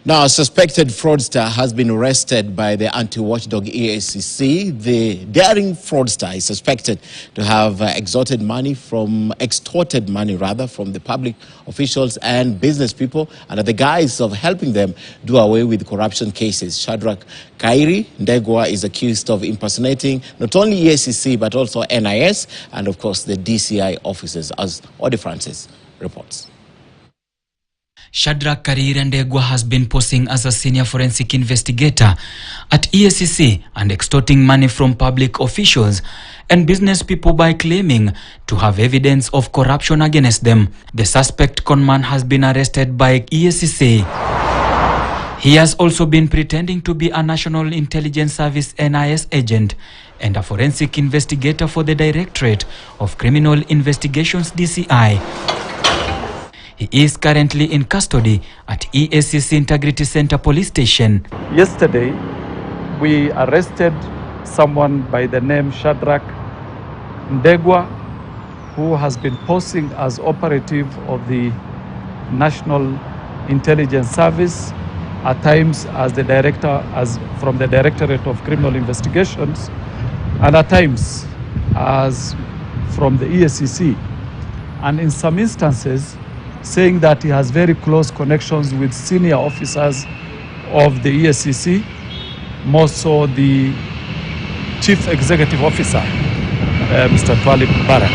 Now, a suspected fraudster has been arrested by the anti-watchdog EACC. The daring fraudster is suspected to have extorted money from the public officials and business people under the guise of helping them do away with corruption cases. Shadrach Kairi Ndegwa is accused of impersonating not only EACC but also NIS and, of course, the DCI officers, as Ode Francis reports. Shadrach Kairi Ndegwa has been posing as a senior forensic investigator at EACC and extorting money from public officials and business people by claiming to have evidence of corruption against them. The suspect conman has been arrested by EACC. He has also been pretending to be a National Intelligence Service NIS agent and a forensic investigator for the Directorate of Criminal Investigations DCI. He is currently in custody at EACC Integrity Center Police Station. Yesterday, we arrested someone by the name Shadrach Ndegwa, who has been posing as operative of the National Intelligence Service, at times as the from the Directorate of Criminal Investigations, and at times as from the EACC, and in some instances saying that he has very close connections with senior officers of the EACC, more so the Chief Executive Officer, Mr. Twalib Barak.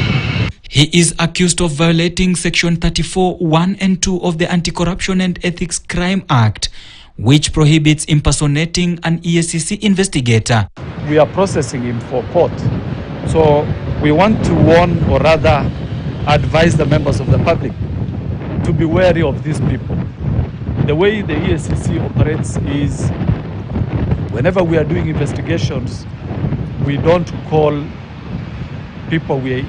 He is accused of violating Section 34(1) and 2 of the Anti-Corruption and Ethics Crime Act, which prohibits impersonating an EACC investigator. We are processing him for court. So we want to warn, or rather advise the members of the public to be wary of these people. The way the EACC operates is whenever we are doing investigations, we don't call people we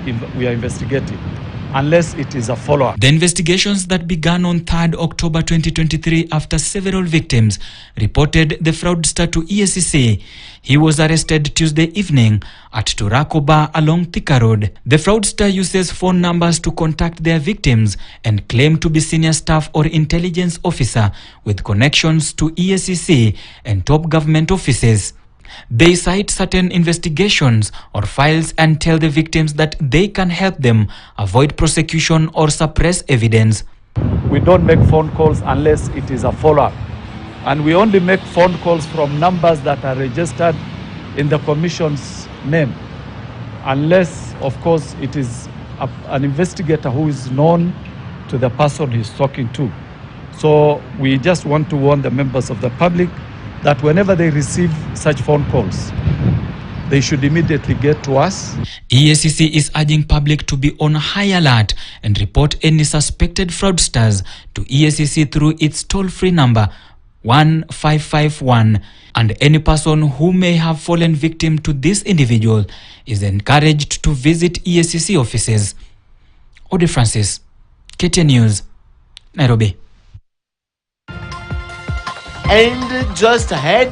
are investigating unless it is a follow-up. The investigations that began on 3rd October 2023 after several victims reported the fraudster to EACC. He was arrested Tuesday evening at Turako Bar along Thika Road. The fraudster uses phone numbers to contact their victims and claim to be senior staff or intelligence officer with connections to EACC and top government offices. They cite certain investigations or files and tell the victims that they can help them avoid prosecution or suppress evidence. We don't make phone calls unless it is a follow-up. And we only make phone calls from numbers that are registered in the Commission's name, unless, of course, it is an investigator who is known to the person he's talking to. So we just want to warn the members of the public that whenever they receive such phone calls, they should immediately get to us. EACC is urging public to be on high alert and report any suspected fraudsters to EACC through its toll-free number 1551, and any person who may have fallen victim to this individual is encouraged to visit EACC offices. Ode Francis, KTN News, Nairobi. And just ahead,